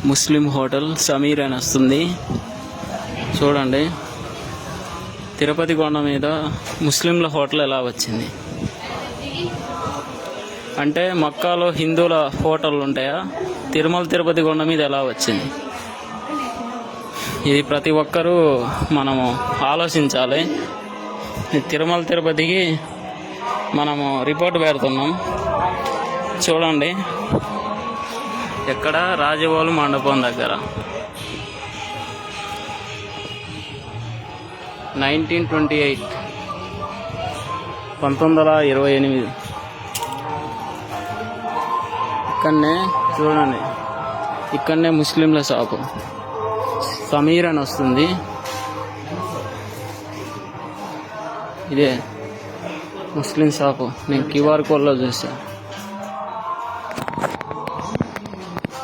ముస్లిం hotel Sameer అని వస్తుంది చూడండి. తిరుపతి కొండ మీద ముస్లింల హోటల్ ఎలా వచ్చింది అంటే మక్కాలో హిందువుల హోటల్ ఉంటాయా, తిరుపతి కొండ మీద ఎలా వచ్చింది? ఇది ప్రతి ఒక్కరూ మనము ఆలోచించాలి. తిరుపతికి మనము రిపోర్ట్ పెడుతున్నాం చూడండి. ఎక్కడ? రాజవోలు మండపం దగ్గర 1928 1928 ఇక్కడనే చూడండి. ఇక్కడనే ముస్లింల షాపు సమీర్ అని వస్తుంది. ఇదే ముస్లిం షాపు. నేను క్యూఆర్ కోడ్లో చూసా.